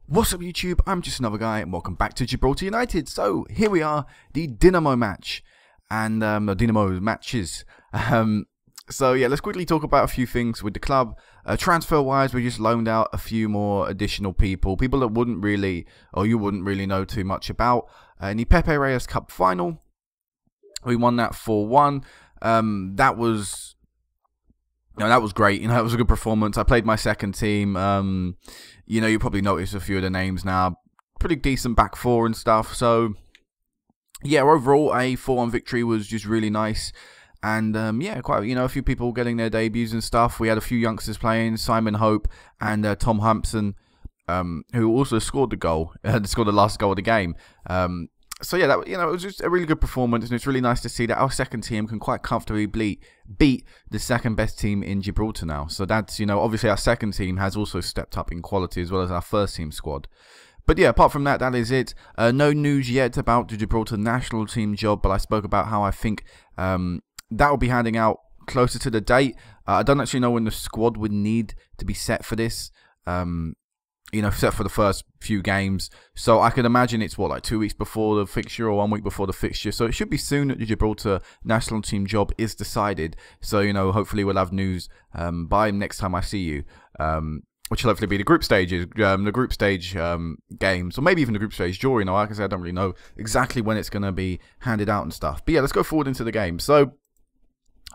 What's up YouTube, I'm just another guy and welcome back to Gibraltar United. So here we are, the Dynamo match, and the Dynamo matches. So yeah, let's quickly talk about a few things with the club. Transfer wise, we just loaned out a few more additional people that wouldn't really, or you wouldn't really know too much about. In the Pepe Reyes Cup final, we won that 4-1. That was great. It was a good performance. I played my second team. You probably noticed a few of the names now. Pretty decent back four and stuff. So, yeah, overall, a 4-1 victory was just really nice. And, yeah, quite, a few people getting their debuts and stuff. We had a few youngsters playing, Simon Hope and Tom Hampson, who also scored the goal, scored the last goal of the game. So yeah, it was just a really good performance, and it's really nice to see that our second team can quite comfortably beat the second best team in Gibraltar now. So that's, obviously our second team has also stepped up in quality as well as our first team squad. But yeah, apart from that, that is it. No news yet about the Gibraltar national team job, but I spoke about how I think that will be handing out closer to the date. I don't actually know when the squad would need to be set for this. Set for the first few games. So I can imagine it's, like 2 weeks before the fixture or 1 week before the fixture. So it should be soon that the Gibraltar national team job is decided. So, hopefully we'll have news by next time I see you. Which will hopefully be the group stages, games, or maybe even the group stage draw. Like I said, I don't really know exactly when it's going to be handed out and stuff. But yeah, let's go forward into the game. So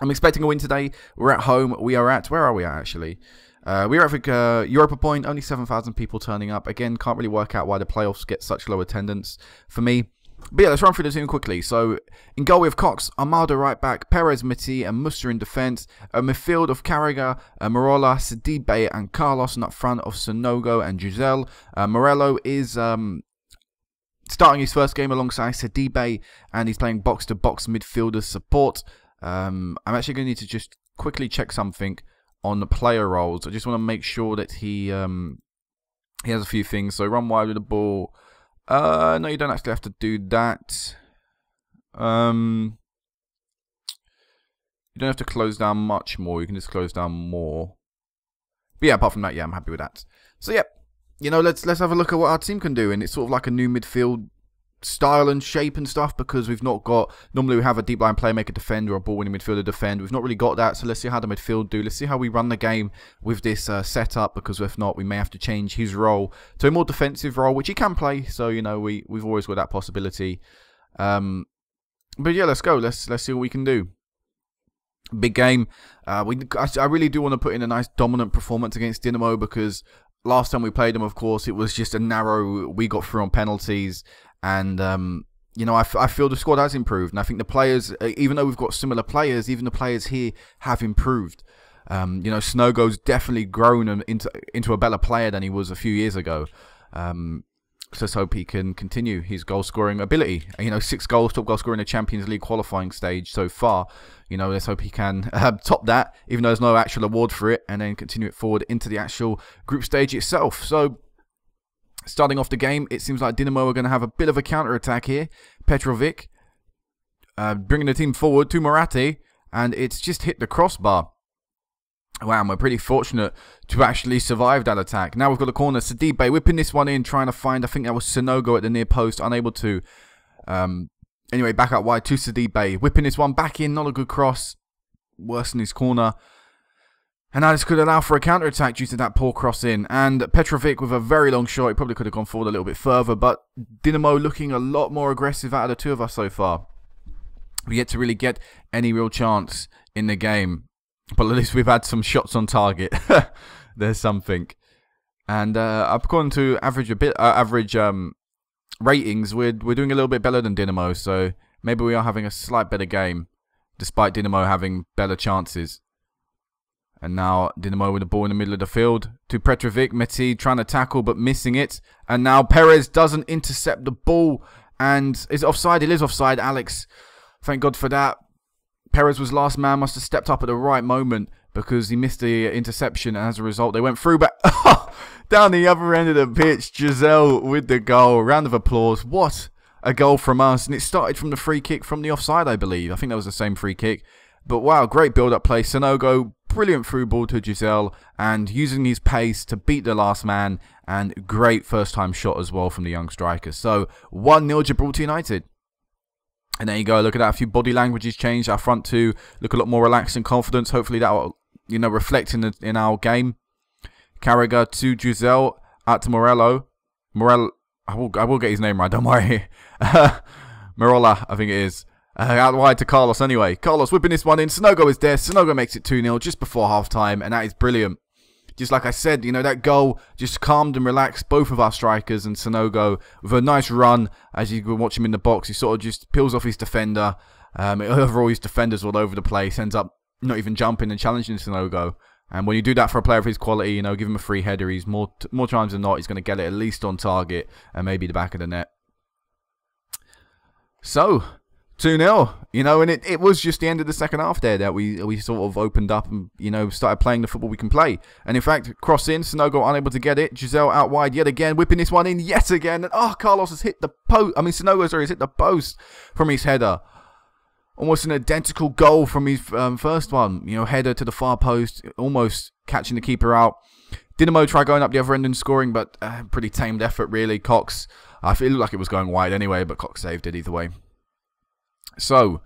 I'm expecting a win today. We're at home. Where are we at actually? We're at Europa Point, only 7,000 people turning up. Again, can't really work out why the playoffs get such low attendance for me. But yeah, let's run through the team quickly. So, in goal we have Cox, Armado right back, Perez, Meti, and Muster in defence. A midfield of Carragher, Marola, Sidibe, and Carlos, and up front of Sonogo and Giselle. Morello is starting his first game alongside Sidibe, and he's playing box-to-box midfielder support. I'm actually going to need to just quickly check something on the player roles. I just want to make sure that he has a few things. So run wide with the ball. No, you don't actually have to do that. You don't have to close down much more. You can just close down more. But yeah, apart from that, yeah, I'm happy with that. So yeah, let's have a look at what our team can do. And it's sort of like a new midfield style and shape and stuff, because we've not got, normally we have a deep line playmaker defend or a ball winning midfielder defend. We've not really got that, so let's see how the midfield do. Let's see how we run the game with this setup, because if not, we may have to change his role to a more defensive role, which he can play. So we've always got that possibility. But yeah, let's go. Let's see what we can do. Big game. I really do want to put in a nice dominant performance against Dynamo, because last time we played them, of course, it was just a narrow, we got through on penalties. And, I feel the squad has improved. And I think the players, even though we've got similar players, even the players here have improved. Snogo's definitely grown into a better player than he was a few years ago. So let's hope he can continue his goal-scoring ability. 6 goals, top goal scorer in the Champions League qualifying stage so far. Let's hope he can top that, even though there's no actual award for it, and then continue it forward into the actual group stage itself. So, starting off the game, it seems like Dynamo are going to have a bit of a counter-attack here. Petrovic bringing the team forward to Moratti, and it's just hit the crossbar. Wow, and we're pretty fortunate to actually survive that attack. Now we've got the corner. Sidibe whipping this one in, trying to find, I think that was Sonogo at the near post, unable to. Anyway, back out wide to Sidibe, whipping this one back in, not a good cross. Worse than his corner. And now this could allow for a counter-attack due to that poor cross in. And Petrovic with a very long shot. He probably could have gone forward a little bit further. But Dynamo looking a lot more aggressive out of the two of us so far. We yet to really get any real chance in the game. But at least we've had some shots on target. There's something. And according to average ratings, we're doing a little bit better than Dynamo. So maybe we are having a slight better game, despite Dynamo having better chances. And now Dynamo with the ball in the middle of the field to Petrovic. Meti trying to tackle but missing it. And now Perez doesn't intercept the ball. And is it offside? It is offside, Alex. Thank God for that. Perez was last man, must have stepped up at the right moment because he missed the interception. And as a result, they went through. But down the other end of the pitch, Giselle with the goal. Round of applause. What a goal from us. And it started from the free kick from the offside, I believe. I think that was the same free kick. But wow, great build-up play. Sonogo brilliant through ball to Giselle, and using his pace to beat the last man, and great first time shot as well from the young striker. So 1-0 Gibraltar United. And there you go, look at that, a few body languages changed. Our front two look a lot more relaxed and confident. Hopefully that will, you know, reflect in our game. Carragher to Giselle, out to Morello. I will get his name right, don't worry. Marola, I think it is. Out wide to Carlos anyway. Carlos whipping this one in. Sanogo is there. Sanogo makes it 2-0 just before half-time, and that is brilliant. Just like I said, you know, that goal just calmed and relaxed both of our strikers, and Sanogo with a nice run. As you can watch him in the box, he sort of just peels off his defender. Overall, his defenders all over the place. Ends up not even jumping and challenging Sanogo. And when you do that for a player of his quality, you know, give him a free header, he's more times than not, he's going to get it at least on target and maybe the back of the net. So, 2-0, you know, and it was just the end of the second half there that we sort of opened up and, you know, started playing the football we can play. And in fact, cross in, Sanogo unable to get it. Giselle out wide yet again, whipping this one in yet again. And, oh, Carlos has hit the post. I mean, Sanogo, sorry, has hit the post from his header. Almost an identical goal from his first one. You know, header to the far post, almost catching the keeper out. Dinamo tried going up the other end and scoring, but pretty tamed effort, really. Cox, I feel like it was going wide anyway, but Cox saved it either way. So,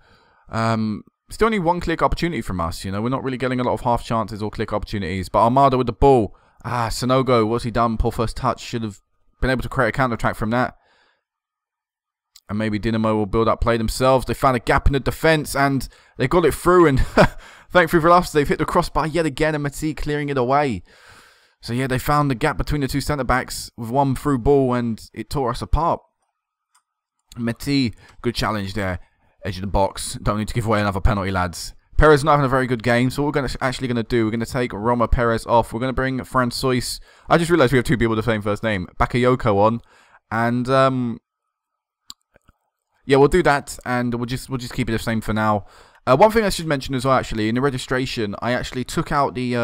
still only one click opportunity from us. You know, we're not really getting a lot of half chances or click opportunities. But Armada with the ball. Sanogo, what's he done? Poor first touch. Should have been able to create a counter-attack from that. And maybe Dinamo will build up play themselves. They found a gap in the defence and they got it through. And thankfully for us, they've hit the crossbar yet again and Mati clearing it away. So yeah, they found the gap between the two centre-backs with one through ball and it tore us apart. Mati, good challenge there. Edge of the box. Don't need to give away another penalty, lads. Perez not having a very good game. So what we're actually going to do, we're going to take Roma Perez off. We're going to bring Francois. I just realised we have two people with the same first name. Bakayoko on. And yeah, we'll do that, and we'll just keep it the same for now. One thing I should mention as well, actually, in the registration, I actually took out the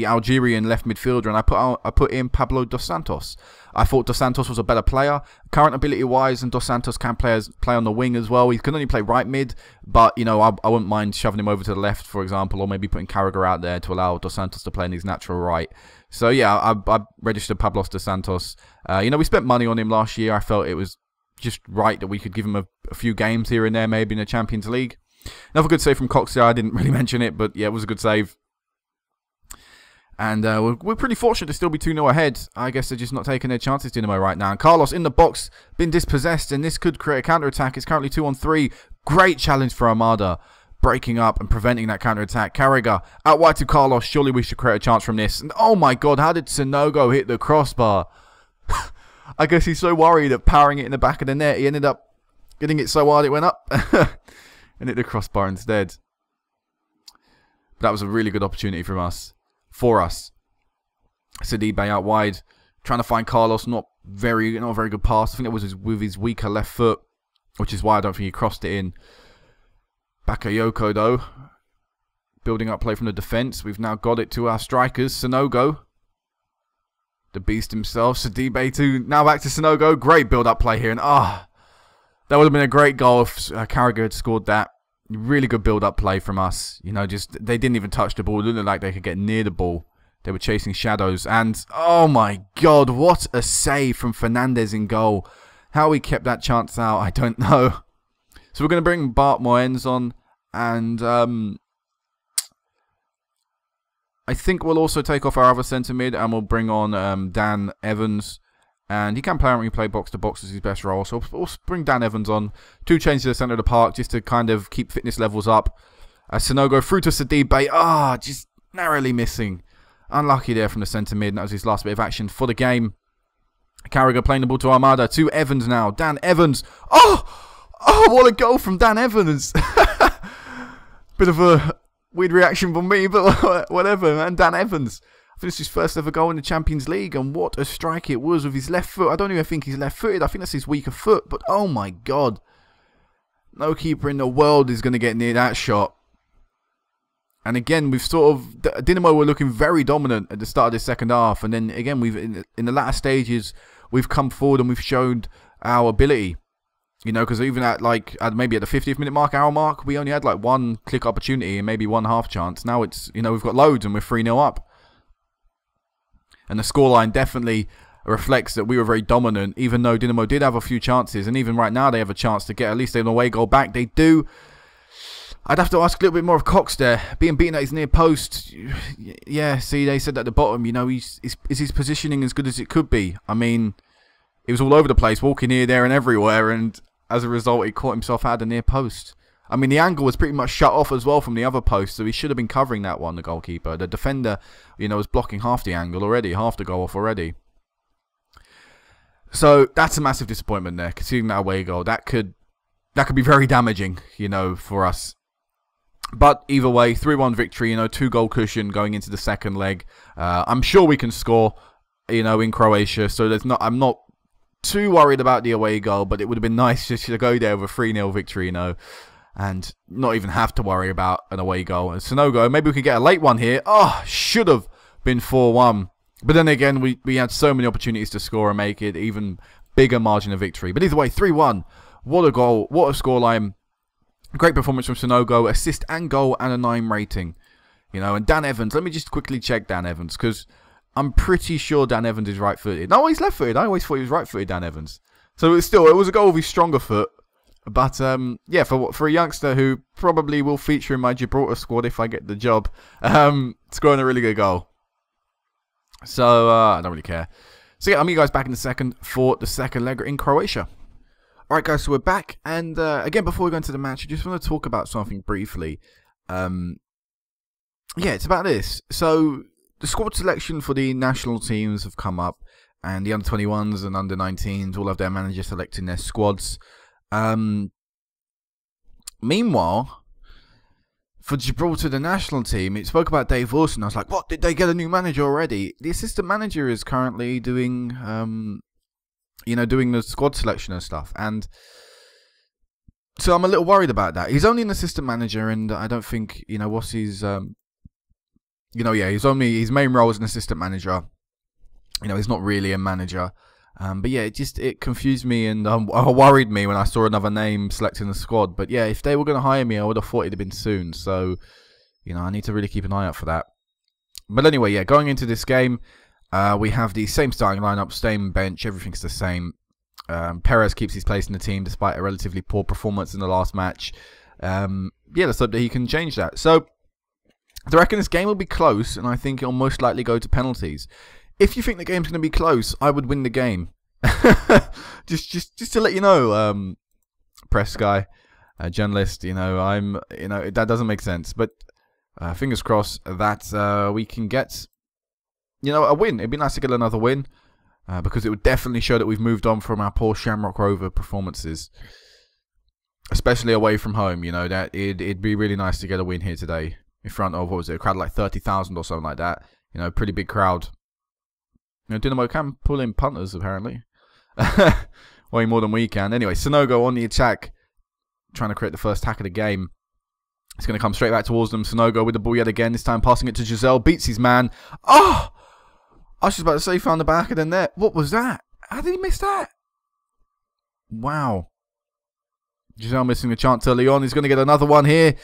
Algerian left midfielder, and I put in Pablo Dos Santos. I thought Dos Santos was a better player, current ability-wise, and Dos Santos can play on the wing as well. He can only play right mid, but you know I wouldn't mind shoving him over to the left, for example, or maybe putting Carragher out there to allow Dos Santos to play in his natural right. So yeah, I registered Pablo Dos Santos. You know, we spent money on him last year. I felt it was just right that we could give him a few games here and there, maybe in the Champions League. Another good save from Cox here. I didn't really mention it, but yeah, it was a good save. And we're pretty fortunate to still be 2-0 ahead. I guess they're just not taking their chances, Dinamo, right now. And Carlos in the box, been dispossessed, and this could create a counter-attack. It's currently 2-on-3. Great challenge for Armada, breaking up and preventing that counter-attack. Carragher out wide to Carlos. Surely we should create a chance from this. And oh my God, how did Sanogo hit the crossbar? I guess he's so worried of powering it in the back of the net. He ended up getting it so hard it went up and hit the crossbar instead. But that was a really good opportunity for us. Sidibe out wide, trying to find Carlos. Not a very good pass. I think it was with his weaker left foot, which is why I don't think he crossed it in. Bakayoko though, building up play from the defence. We've now got it to our strikers. Sanogo, the beast himself. Sidibe too. Now back to Sanogo. Great build-up play here. And that would have been a great goal if Carragher had scored that. Really good build-up play from us. You know, just they didn't even touch the ball. It looked like they could get near the ball. They were chasing shadows. And, oh my God, what a save from Fernandez in goal. How he kept that chance out, I don't know. So we're going to bring Bart Moens on. And I think we'll also take off our other centre mid. And we'll bring on Dan Evans. And he can apparently play box-to-box as his best role. So we'll bring Dan Evans on. 2 changes to the centre of the park just to kind of keep fitness levels up. Sanogo through to Sidibe. Just narrowly missing. Unlucky there from the centre mid. And that was his last bit of action for the game. Carragher playing the ball to Armada. To Evans now. Dan Evans. Oh, what a goal from Dan Evans. Bit of a weird reaction from me, but whatever, man. Dan Evans. Finished his first ever goal in the Champions League, and what a strike it was with his left foot. I don't even think he's left-footed. I think that's his weaker foot, but oh my God. No keeper in the world is going to get near that shot. And again, we've sort of... Dinamo were looking very dominant at the start of the second half, and then again, we've in the latter stages, we've come forward and we've shown our ability. You know, because even at maybe at the 50th minute mark, hour mark, we only had like one click opportunity and maybe one half chance. Now it's, you know, we've got loads and we're 3-0 up. And the scoreline definitely reflects that we were very dominant, even though Dinamo did have a few chances. And even right now, they have a chance to get at least an away goal back. They do. I'd have to ask a little bit more of Cox there. Being beaten at his near post. Yeah, see, they said at the bottom, you know, is his positioning as good as it could be? I mean, it was all over the place, walking here, there, and everywhere. And as a result, he caught himself out of the near post. I mean, the angle was pretty much shut off as well from the other post, so he should have been covering that one, the goalkeeper. The defender, you know, was blocking half the angle already, half the goal off already. So that's a massive disappointment there, conceding that away goal. That could be very damaging, you know, for us. But either way, 3-1 victory, you know, 2-goal cushion going into the second leg. I'm sure we can score, you know, in Croatia, so I'm not too worried about the away goal, but it would have been nice just to go there with a 3-0 victory, you know, and not even have to worry about an away goal. And Sanogo, maybe we could get a late one here. Oh, should have been 4-1. But then again, we had so many opportunities to score and make it even bigger margin of victory. But either way, 3-1. What a goal. What a scoreline. Great performance from Sanogo. Assist and goal and a 9 rating. You know, and Dan Evans. Let me just quickly check Dan Evans, because I'm pretty sure Dan Evans is right-footed. No, he's left-footed. I always thought he was right-footed, Dan Evans. So it was a goal with his stronger foot. But, yeah, for a youngster who probably will feature in my Gibraltar squad if I get the job, scoring a really good goal. So, I don't really care. So, yeah, I'll meet you guys back in a second for the second leg in Croatia. Alright, guys, so we're back. And, again, before we go into the match, I just want to talk about something briefly. Yeah, it's about this. So, the squad selection for the national teams have come up. And the under-21s and under-19s all have their managers selecting their squads. Meanwhile, for Gibraltar, the national team, it spoke about Dave Wilson. I was like, what? Did they get a new manager already? The assistant manager is currently doing, you know, doing the squad selection and stuff. And so I'm a little worried about that. He's only an assistant manager, and I don't think, you know, what's his, you know, yeah, his main role is an assistant manager. You know, he's not really a manager. But yeah, it confused me and worried me when I saw another name selecting the squad. But yeah, if they were going to hire me, I would have thought it'd have been soon. So, you know, I need to really keep an eye out for that. But anyway, yeah, going into this game, we have the same starting lineup, same bench, everything's the same. Perez keeps his place in the team despite a relatively poor performance in the last match. Yeah, let's hope that he can change that. So, I reckon this game will be close, and I think it'll most likely go to penalties. If you think the game's going to be close, I would win the game. just to let you know, press guy, journalist, you know, that doesn't make sense. But fingers crossed that we can get, you know, a win. It'd be nice to get another win, because it would definitely show that we've moved on from our poor Shamrock Rover performances, especially away from home. You know, that it'd be really nice to get a win here today in front of, what was it, a crowd like 30,000 or something like that. You know, pretty big crowd. You know, Dinamo can pull in punters, apparently. Way more than we can. Anyway, Sanogo on the attack, trying to create the first attack of the game. It's going to come straight back towards them. Sanogo with the ball yet again, this time passing it to Giselle. Beats his man. Oh! I was just about to say he found the back of the net. What was that? How did he miss that? Wow. Giselle missing the chance early on. He's going to get another one here.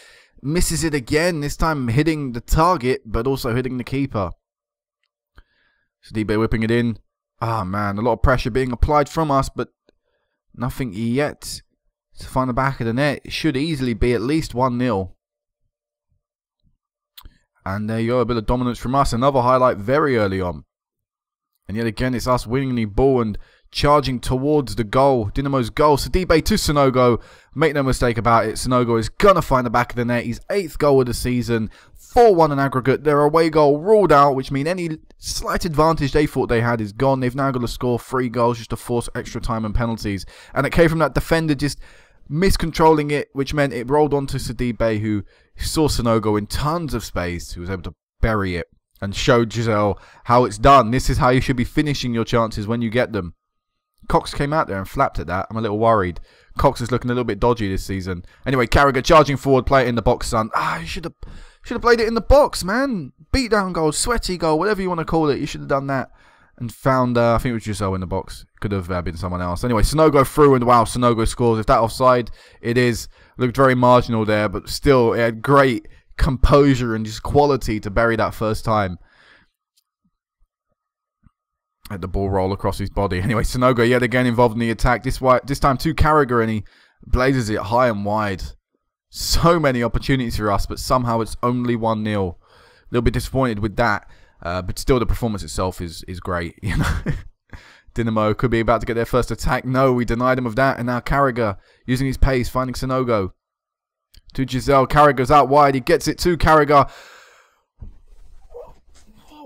Misses it again, this time hitting the target, but also hitting the keeper. Sidibe whipping it in. Ah, man, a lot of pressure being applied from us, but nothing yet to find the back of the net. It should easily be at least 1-0. And there you go, a bit of dominance from us. Another highlight very early on. And yet again, it's us winning the ball and charging towards the goal. Dinamo's goal. Sidibe to Sanogo. Make no mistake about it. Sanogo is going to find the back of the net. His 8th goal of the season. 4-1 in aggregate. Their away goal ruled out, which means any slight advantage they thought they had is gone. They've now got to score 3 goals just to force extra time and penalties. And it came from that defender just miscontrolling it, which meant it rolled onto Sidibe, who saw Sanogo in tons of space, who was able to bury it and showed Giselle how it's done. This is how you should be finishing your chances when you get them. Cox came out there and flapped at that. I'm a little worried. Cox is looking a little bit dodgy this season. Anyway, Carragher charging forward, play it in the box, son. Ah, you should have played it in the box, man. Beat down goal, sweaty goal, whatever you want to call it. You should have done that. and found, I think it was Giselle in the box. Could have been someone else. Anyway, Sonogo through, and wow, Sonogo scores. If that offside, it is. Looked very marginal there, but still, it had great composure and just quality to bury that first time. Had the ball roll across his body. Anyway, Sonogo yet again involved in the attack. This time to Carragher, and he blazes it high and wide. So many opportunities for us, but somehow it's only 1-0. A little bit disappointed with that, but still the performance itself is great. You know, Dinamo could be about to get their first attack. No, we denied him of that, and now Carragher using his pace, finding Sonogo. To Giselle, Carragher's out wide. He gets it to Carragher.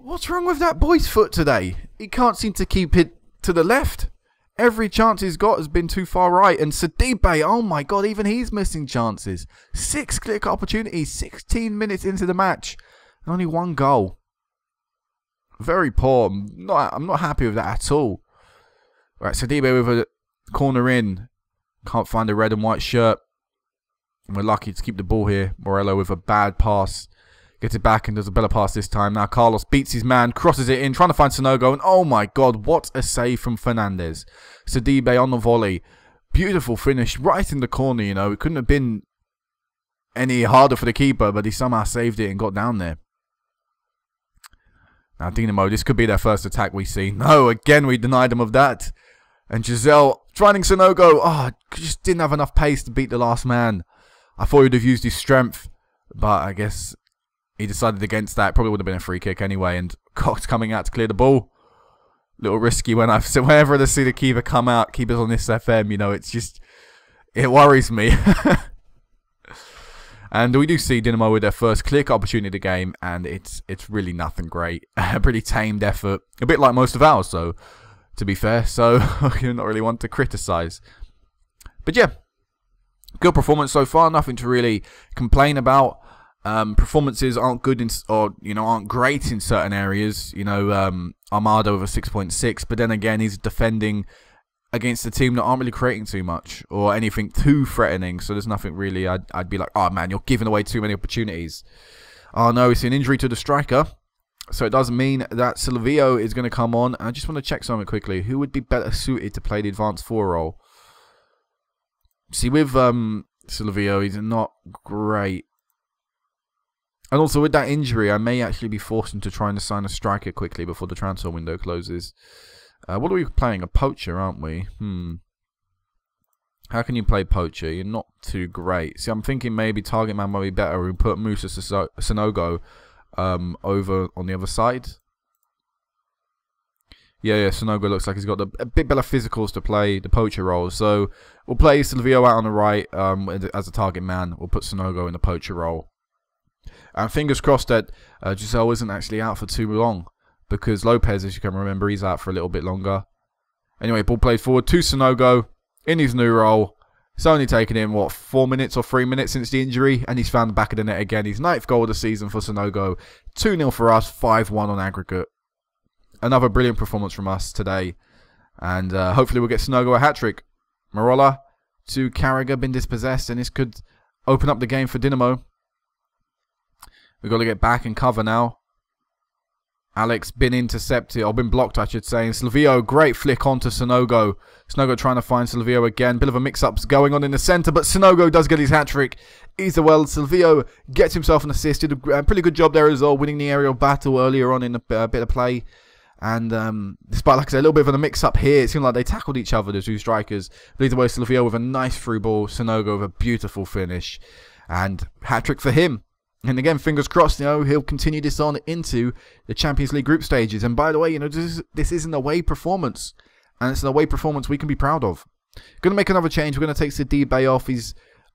What's wrong with that boy's foot today? He can't seem to keep it to the left. Every chance he's got has been too far right. And Sidibe, oh my God, even he's missing chances. 6 clear opportunities, 16 minutes into the match. And only 1 goal. Very poor. I'm not happy with that at all. Right, Sidibe with a corner in. Can't find a red and white shirt. And we're lucky to keep the ball here. Morello with a bad pass. Gets it back and does a better pass this time. Now Carlos beats his man, crosses it in, trying to find Sonogo. And oh my God, what a save from Fernandez. Sidibe on the volley. Beautiful finish right in the corner, you know. It couldn't have been any harder for the keeper, but he somehow saved it and got down there. Now Dinamo, this could be their first attack we see. No, again we denied them of that. And Giselle finding Sonogo. Oh, just didn't have enough pace to beat the last man. I thought he would have used his strength, but I guess he decided against that. Probably would have been a free kick anyway. And Cox coming out to clear the ball. Little risky whenever I see the keeper come out, keepers on this FM, you know, it's just, it worries me. And we do see Dinamo with their first clear opportunity of the game, and it's really nothing great. A pretty tamed effort, a bit like most of ours, though, to be fair. So you're not really one to criticise. But yeah, good performance so far. Nothing to really complain about. Performances aren't good aren't great in certain areas. You know, Armado with a 6.6, but then again, he's defending against a team that aren't really creating too much or anything too threatening. So there's nothing really. I'd be like, oh man, you're giving away too many opportunities. Oh no, it's an injury to the striker, so it does mean that Silvio is going to come on. And I just want to check something quickly. Who would be better suited to play the advanced 4 role? See, with Silvio, he's not great. And also with that injury, I may actually be forced into trying to sign a striker quickly before the transfer window closes. What are we playing? A poacher, aren't we? How can you play poacher? You're not too great. See, I'm thinking maybe target man might be better. We put Musa Sonogo over on the other side. Yeah, Sonogo looks like he's got a bit better physicals to play the poacher role. So we'll play Silvio out on the right as a target man. We'll put Sonogo in the poacher role. And fingers crossed that Giselle isn't actually out for too long, because Lopez, as you can remember, he's out for a little bit longer. Anyway, ball played forward to Sonogo in his new role. It's only taken him, what, 4 minutes or 3 minutes since the injury, and he's found the back of the net again. His 9th goal of the season for Sonogo. 2-0 for us, 5-1 on aggregate. Another brilliant performance from us today. And hopefully we'll get Sonogo a hat-trick. Marola to Carragher, been dispossessed, and this could open up the game for Dinamo. We've got to get back and cover now. Alex been intercepted, or been blocked, I should say. And Silvio, great flick onto Sonogo. Sonogo trying to find Silvio again. Bit of a mix-up going on in the centre, but Sonogo does get his hat-trick. Either well, Silvio gets himself an assist. Did a pretty good job there as well, winning the aerial battle earlier on in a bit of play. And despite, like I said, a little bit of a mix-up here, it seemed like they tackled each other, the two strikers. But either way, Silvio with a nice through ball. Sonogo with a beautiful finish. And hat-trick for him. And again, fingers crossed, you know, he'll continue this on into the Champions League group stages. And by the way, you know, this is an away performance. And it's an away performance we can be proud of. Going to make another change. We're going to take Sidibe off.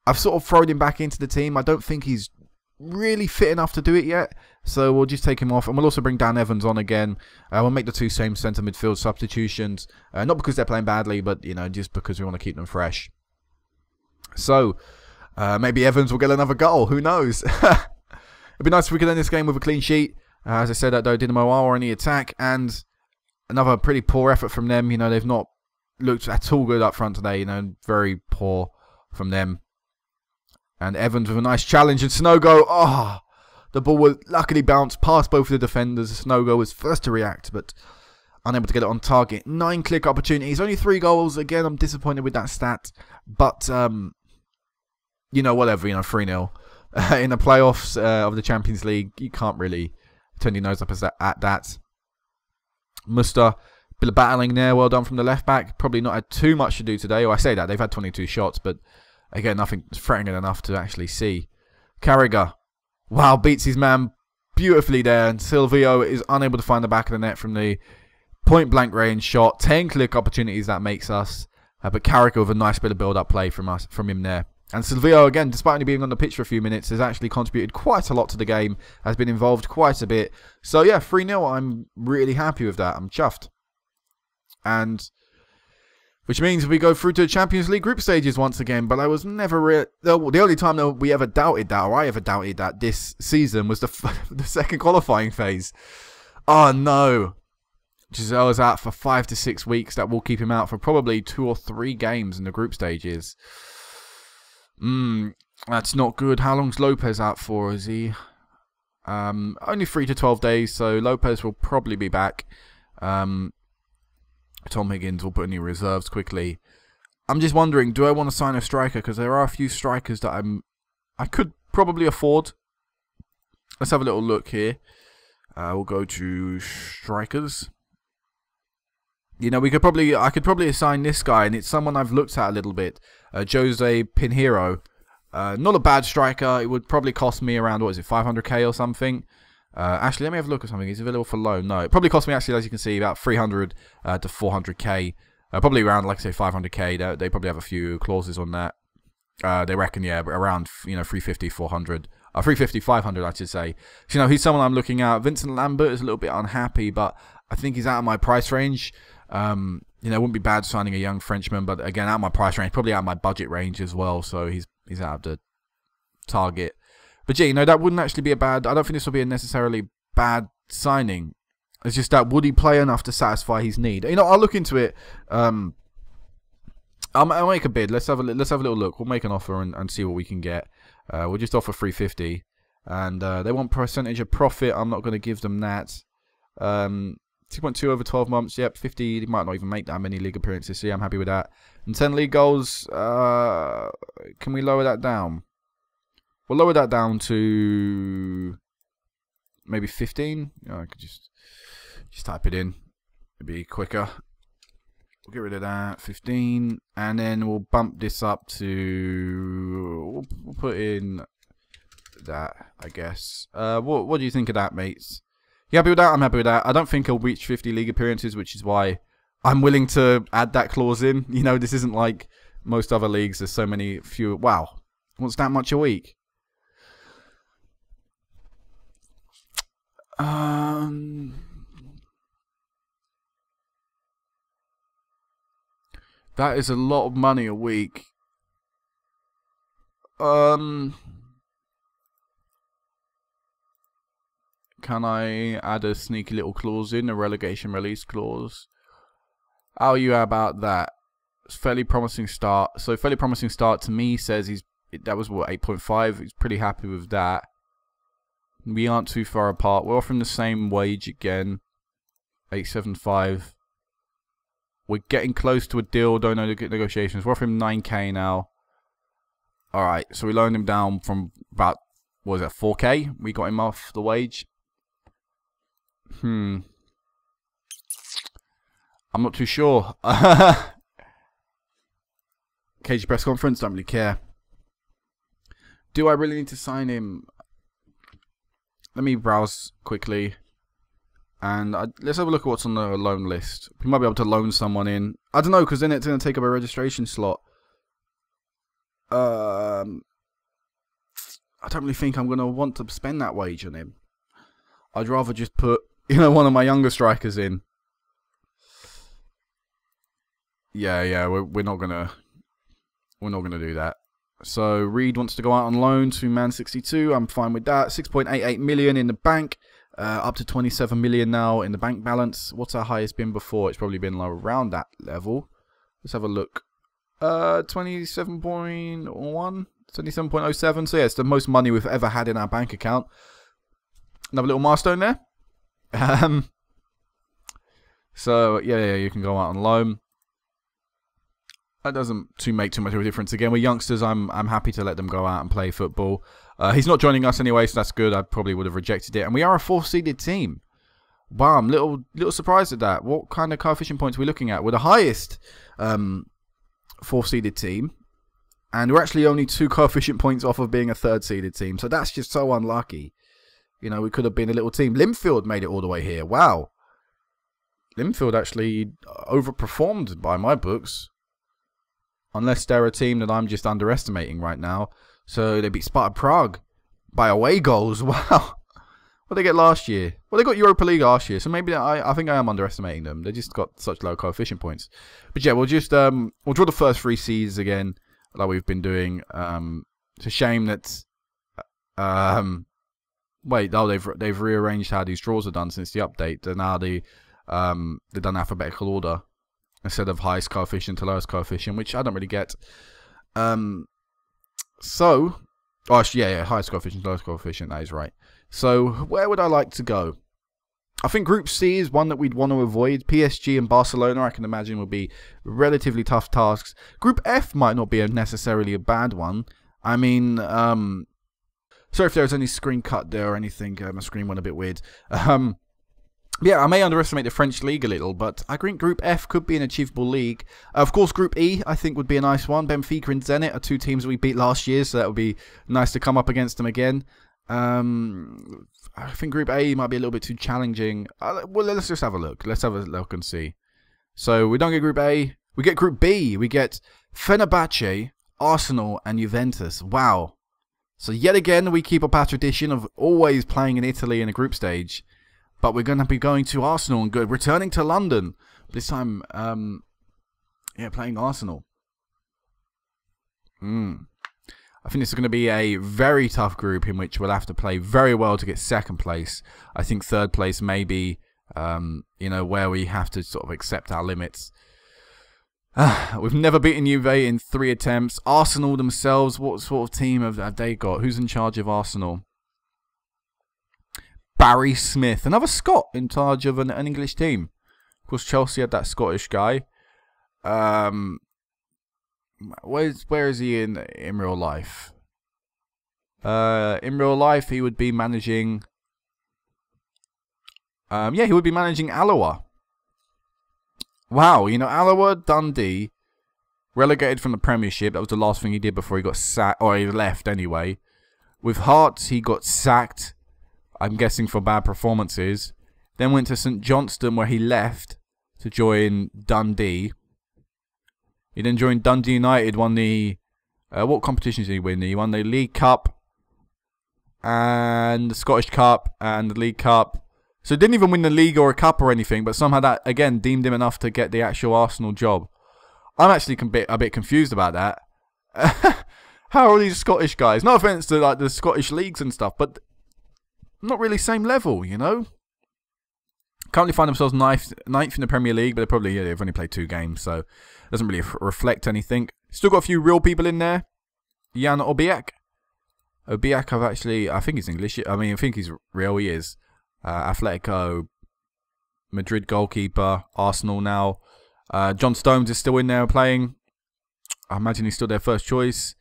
I've sort of thrown him back into the team. I don't think he's really fit enough to do it yet. So we'll just take him off. And we'll also bring Dan Evans on again. We'll make the two same centre midfield substitutions. Not because they're playing badly, but, you know, just because we want to keep them fresh. So, maybe Evans will get another goal. Who knows? It'd be nice if we could end this game with a clean sheet. As I said, though, Dinamo are on the attack, and another pretty poor effort from them. You know, they've not looked at all good up front today. You know, very poor from them. And Evans with a nice challenge, and Sonogo, the ball will luckily bounce past both of the defenders. Sonogo was first to react, but unable to get it on target. 9 click opportunities, only 3 goals. Again, I'm disappointed with that stat. But, you know, whatever, you know, 3-0. In the playoffs of the Champions League, you can't really turn your nose up at that. Muster, bit of battling there. Well done from the left back. Probably not had too much to do today. Or I say that, they've had 22 shots, but again, nothing threatening enough to actually see. Carragher, wow, beats his man beautifully there, and Silvio is unable to find the back of the net from the point blank range shot. 10 click opportunities that makes us, but Carragher with a nice bit of build up play from him there. And Silvio, again, despite only being on the pitch for a few minutes, has actually contributed quite a lot to the game, has been involved quite a bit. So yeah, 3-0, I'm really happy with that. I'm chuffed. And which means we go through to the Champions League group stages once again. But I was never the only time that we ever doubted that, or I ever doubted that this season, was the second qualifying phase. Oh no. Giselle's out for 5 to 6 weeks. That will keep him out for probably 2 or 3 games in the group stages. That's not good. How long's Lopez out for? Is he? Only 3 to 12 days, so Lopez will probably be back. Tom Higgins will put in the reserves quickly. I'm just wondering, do I want to sign a striker? Because there are a few strikers that I could probably afford. Let's have a little look here. We'll go to strikers. You know, I could probably assign this guy, and it's someone I've looked at a little bit. Jose Pinheiro. Not a bad striker. It would probably cost me around, what is it, 500k or something. Actually, let me have a look at something. He's available for loan. No, it probably cost me, actually, as you can see, about 300 to 400k. Probably around, like I say, 500k. They probably have a few clauses on that. They reckon, yeah, around, you know, 350, 400. 350, 500, I should say. So, you know, he's someone I'm looking at. Vincent Lambert is a little bit unhappy, but I think he's out of my price range. You know, it wouldn't be bad signing a young Frenchman, but again, out of my price range, probably out of my budget range as well. So he's out of the target. But yeah, you know, that wouldn't actually be a bad. I don't think this will be a necessarily bad signing. It's just that, would he play enough to satisfy his need? You know, I'll look into it. I'll make a bid. Let's have a little look. We'll make an offer and see what we can get. We'll just offer 350, and they want percentage of profit. I'm not going to give them that. 2.2 over 12 months. Yep, 50. He might not even make that many league appearances. So yeah, I'm happy with that. And 10 league goals. Can we lower that down? We'll lower that down to maybe 15. I could just type it in. It'd be quicker. We'll get rid of that. 15, and then we'll bump this up to. We'll put in that, I guess. What do you think of that, mates? You happy with that? I'm happy with that. I don't think he'll reach 50 league appearances, which is why I'm willing to add that clause in. You know, this isn't like most other leagues. There's so many few. Wow, what's that much a week? That is a lot of money a week. Can I add a sneaky little clause in, a relegation release clause? How are you about that? It's fairly promising start. So fairly promising start to me says that was what, 8.5. He's pretty happy with that. We aren't too far apart. We're offering the same wage again. 875. We're getting close to a deal. Don't know the negotiations. We're offering 9k now. Alright, so we loaned him down from about, what was that, 4k? We got him off the wage. I'm not too sure. Cage press conference, don't really care. Do I really need to sign him? Let me browse quickly. And let's have a look at what's on the loan list. We might be able to loan someone in. I don't know, because then it's going to take up a registration slot. I don't really think I'm going to want to spend that wage on him. I'd rather just put, you know, one of my younger strikers in. Yeah, we're not gonna do that. So Reed wants to go out on loan to Man 62. I'm fine with that. 6.88 million in the bank, up to 27 million now in the bank balance. What's our highest been before? It's probably been around that level. Let's have a look. 27.1, 27.07. So yeah, it's the most money we've ever had in our bank account. Another little milestone there. So yeah, you can go out on loan. That doesn't make too much of a difference. Again, we're youngsters. I'm happy to let them go out and play football. He's not joining us anyway, so that's good. I probably would have rejected it. And we are a 4th-seeded team. Wow, I'm little surprised at that. What kind of coefficient points are we looking at? We're the highest 4th-seeded team. And we're actually only 2 coefficient points off of being a 3rd-seeded team. So that's just so unlucky. You know, we could have been a little team. Linfield made it all the way here. Wow. Linfield actually overperformed by my books. Unless they're a team that I'm just underestimating right now. So they beat Sparta Prague by away goals. Wow. What did they get last year? Well, they got Europa League last year. So maybe I think I am underestimating them. They just got such low coefficient points. But yeah, we'll just we'll draw the first 3 seeds again, like we've been doing. It's a shame that wait, no, they've rearranged how these draws are done since the update. They're now they're done alphabetical order instead of highest coefficient to lowest coefficient, which I don't really get. So, oh yeah, highest coefficient, lowest coefficient. That is right. So, where would I like to go? I think Group C is one that we'd want to avoid. PSG and Barcelona, I can imagine, would be relatively tough tasks. Group F might not be necessarily a bad one. I mean, sorry if there was any screen cut there or anything. My screen went a bit weird. Yeah, I may underestimate the French league a little, but I think Group F could be an achievable league. Of course, Group E, I think, would be a nice one. Benfica and Zenit are 2 teams we beat last year, so that would be nice to come up against them again. I think Group A might be a little bit too challenging. Well, let's just have a look. Let's have a look and see. So, we don't get Group A. We get Group B. We get Fenerbahce, Arsenal, and Juventus. Wow. So, yet again, we keep up our tradition of always playing in Italy in a group stage. But we're going to be going to Arsenal and returning to London. This time, yeah, playing Arsenal. I think this is going to be a very tough group in which we'll have to play very well to get 2nd place. I think 3rd place may be, you know, where we have to sort of accept our limits. We've never beaten Juve in 3 attempts. Arsenal themselves, what sort of team have they got? Who's in charge of Arsenal? Barry Smith, another Scot in charge of an English team. Of course, Chelsea had that Scottish guy. Where is he in real life? In real life, he would be managing. Yeah, he would be managing Alloa. Wow, you know, Alloa, Dundee, relegated from the Premiership. That was the last thing he did before he got sacked, or he left anyway. With Hearts, he got sacked. I'm guessing for bad performances. Then went to St Johnstone where he left to join Dundee. He then joined Dundee United, won the... what competitions did he win? He won the League Cup and the Scottish Cup and the League Cup. So he didn't even win the league or a cup or anything, but somehow that, again, deemed him enough to get the actual Arsenal job. I'm actually a bit confused about that. How are these Scottish guys? No offence to like the Scottish leagues and stuff, but... not really same level, you know. Currently find themselves ninth in the Premier League, but they've only played 2 games, so it doesn't really reflect anything. Still got a few real people in there. Jan Obiak. Obiak, I think he's English. I mean, I think he's real. He is. Atletico, Madrid goalkeeper, Arsenal now. John Stones is still in there playing. I imagine he's still their first choice.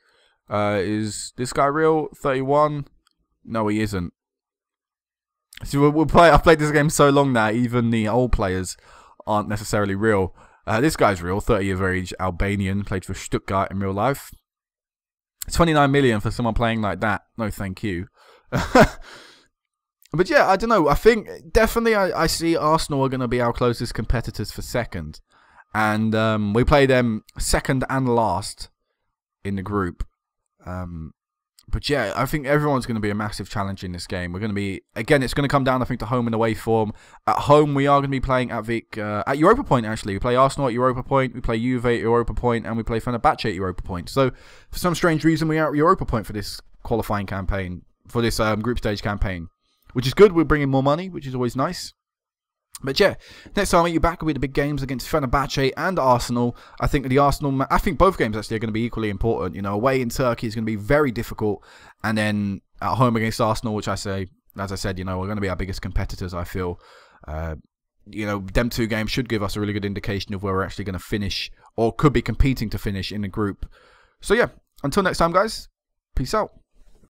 Is this guy real? 31? No, he isn't. So we'll play. I've played this game so long now, even the old players aren't necessarily real. This guy's real, 30 years of age, Albanian, played for Stuttgart in real life. 29 million for someone playing like that. No, thank you. But yeah, I don't know. I think definitely I see Arsenal are going to be our closest competitors for 2nd. And we play them 2nd and last in the group. But yeah, I think everyone's going to be a massive challenge in this game. We're going to be, again, it's going to come down, I think, to home and away form. At home, we are going to be playing at at Europa Point, actually. We play Arsenal at Europa Point, we play Juve at Europa Point, and we play Fenerbahce at Europa Point. So, for some strange reason, we are at Europa Point for this qualifying campaign, for this group stage campaign. Which is good, we're bringing more money, which is always nice. But yeah, next time I meet you back will be the big games against Fenerbahce and Arsenal. I think I think both games actually are going to be equally important. You know, away in Turkey is going to be very difficult, and then at home against Arsenal, which as I said, you know, we're going to be our biggest competitors. I feel you know, them 2 games should give us a really good indication of where we're actually going to finish, or could be competing to finish in the group. So yeah, until next time, guys, peace out.